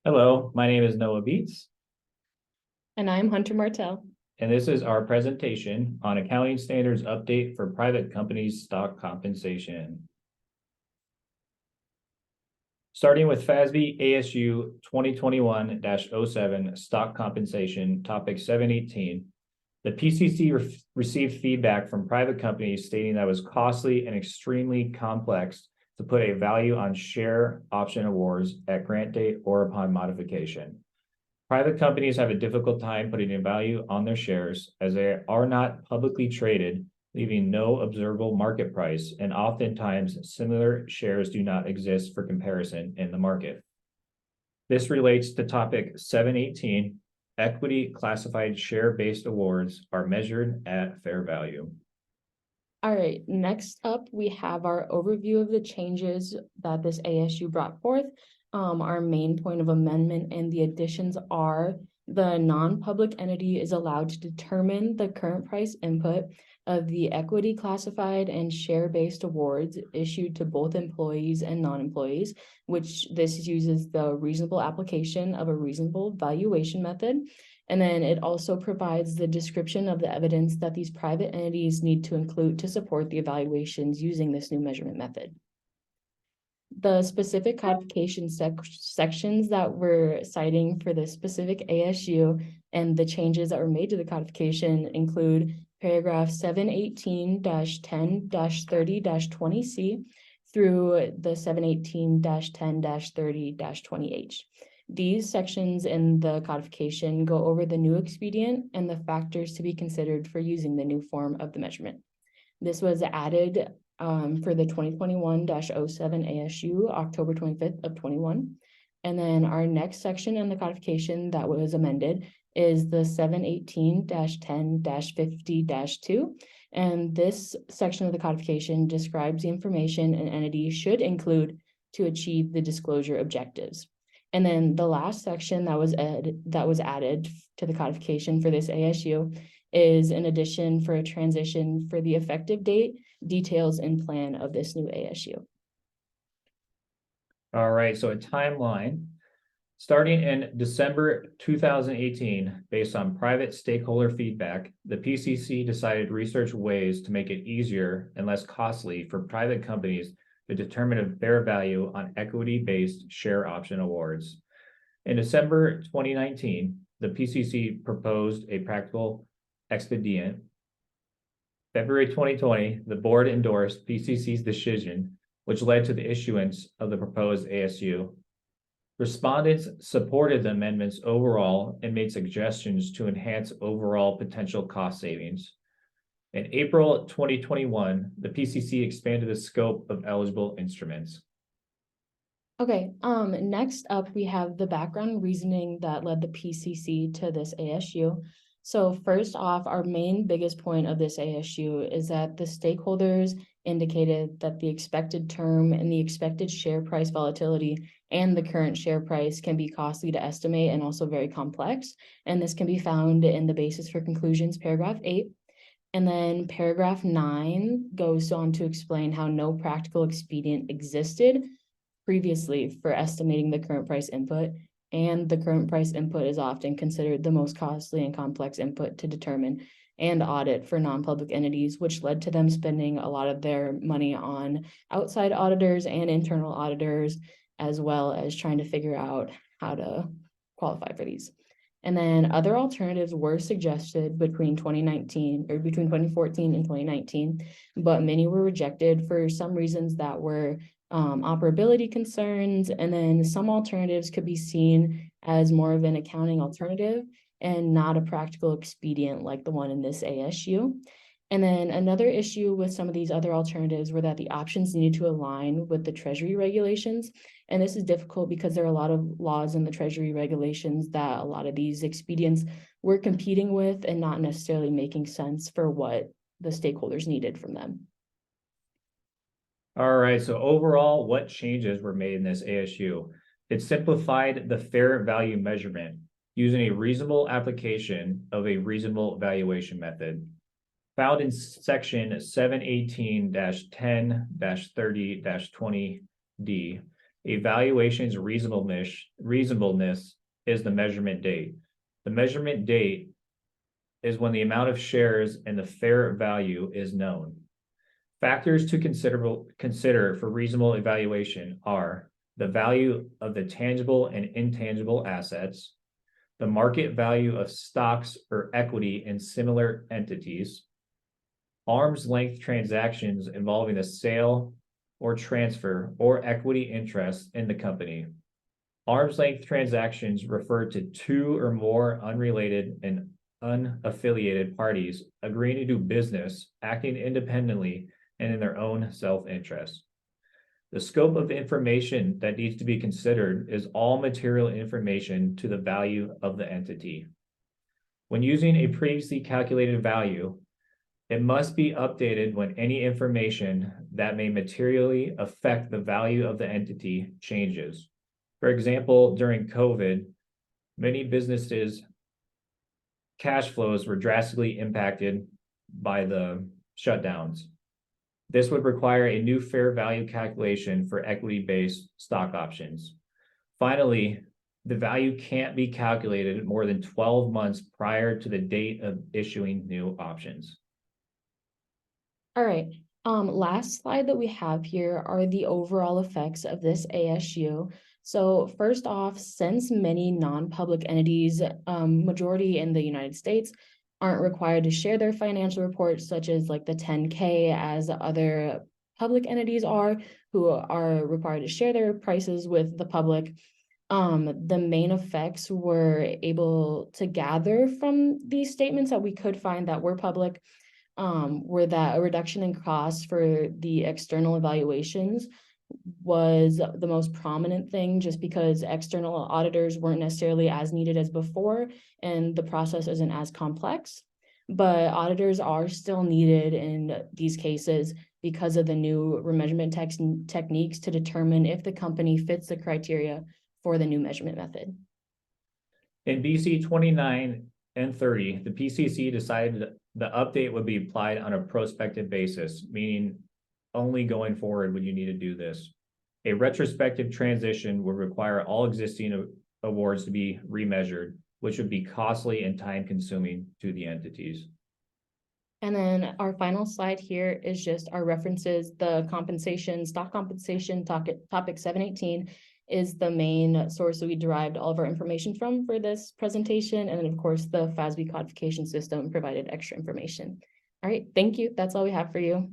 Hello, my name is Noah Beats, And I'm Hunter Martell. and this is our presentation on accounting standards update for private companies stock compensation. Starting with FASB ASU 2021-07 stock compensation, topic 718. The PCC received feedback from private companies stating that it was costly and extremely complex to put a value on share option awards at grant date or upon modification. Private companies have a difficult time putting a value on their shares as they are not publicly traded, leaving no observable market price, and oftentimes similar shares do not exist for comparison in the market. This relates to topic 718, equity classified share-based awards are measured at fair value. All right, next up, we have our overview of the changes that this ASU brought forth. Our main point of amendment and the additions are the non-public entity is allowed to determine the current price input of the equity classified and share-based awards issued to both employees and non-employees, which this uses the reasonable application of a reasonable valuation method. And then it also provides the description of the evidence that these private entities need to include to support the evaluations using this new measurement method. The specific codification sections that we're citing for this specific ASU and the changes that were made to the codification include paragraph 718-10-30-20C through the 718-10-30-20H. These sections in the codification go over the new expedient and the factors to be considered for using the new form of the measurement. This was added for the 2021-07 ASU, October 25th of 21. And then our next section in the codification that was amended is the 718-10-50-2. And this section of the codification describes the information an entity should include to achieve the disclosure objectives. And then the last section that was added to the codification for this ASU is an addition for a transition for the effective date, details, and plan of this new ASU. All right, so a timeline. Starting in December 2018, based on private stakeholder feedback, the PCC decided to research ways to make it easier and less costly for private companies to determine a fair value on equity-based share option awards. In December 2019, the PCC proposed a practical expedient. February 2020, the board endorsed PCC's decision, which led to the issuance of the proposed ASU. Respondents supported the amendments overall and made suggestions to enhance overall potential cost savings. In April 2021, the PCC expanded the scope of eligible instruments. Okay, next up, we have the background reasoning that led the PCC to this ASU. So first off, our biggest point of this ASU is that the stakeholders indicated that the expected term and the expected share price volatility and the current share price can be costly to estimate and also very complex. And this can be found in the basis for conclusions, paragraph 8. And then paragraph 9 goes on to explain how no practical expedient existed previously for estimating the current price input, and the current price input is often considered the most costly and complex input to determine and audit for non-public entities, which led to them spending a lot of their money on outside auditors and internal auditors, as well as trying to figure out how to qualify for these. And then other alternatives were suggested between 2014 and 2019, but many were rejected for some reasons that were operability concerns. And then some alternatives could be seen as more of an accounting alternative and not a practical expedient like the one in this ASU. And then another issue with some of these other alternatives were that the options needed to align with the Treasury regulations. And this is difficult because there are a lot of laws in the Treasury regulations that a lot of these expedients were competing with and not necessarily making sense for what the stakeholders needed from them. All right, so overall, what changes were made in this ASU? It simplified the fair value measurement using a reasonable application of a reasonable valuation method. Found in section 718-10-30-20D, A valuation's reasonableness is the measurement date. The measurement date is when the amount of shares and the fair value is known. Factors to consider for reasonable evaluation are the value of the tangible and intangible assets, the market value of stocks or equity in similar entities, arm's length transactions involving the sale or transfer or equity interest in the company. Arm's length transactions refer to two or more unrelated and unaffiliated parties agreeing to do business, acting independently and in their own self-interest. The scope of information that needs to be considered is all material information to the value of the entity. When using a previously calculated value, it must be updated when any information that may materially affect the value of the entity changes. For example, during COVID, many businesses' cash flows were drastically impacted by the shutdowns. This would require a new fair value calculation for equity-based stock options. Finally, the value can't be calculated more than 12 months prior to the date of issuing new options. All right, last slide that we have here are the overall effects of this ASU. So first off, since many non-public entities, majority in the United States, aren't required to share their financial reports, such as like the 10K as other public entities are, who are required to share their prices with the public. The main effects we're able to gather from these statements that we could find that were public were that a reduction in costs for the external evaluations was the most prominent thing, just because external auditors weren't necessarily as needed as before, and the process isn't as complex. But auditors are still needed in these cases because of the new remeasurement techniques to determine if the company fits the criteria for the new measurement method. In BC 29 and 30, the PCC decided that the update would be applied on a prospective basis, meaning only going forward would you need to do this. A retrospective transition would require all existing awards to be remeasured, which would be costly and time-consuming to the entities. And then our final slide here is just our references. The compensation, stock compensation topic 718 is the main source that we derived all of our information from for this presentation. And then of course, the FASB codification system provided extra information. All right, thank you. That's all we have for you.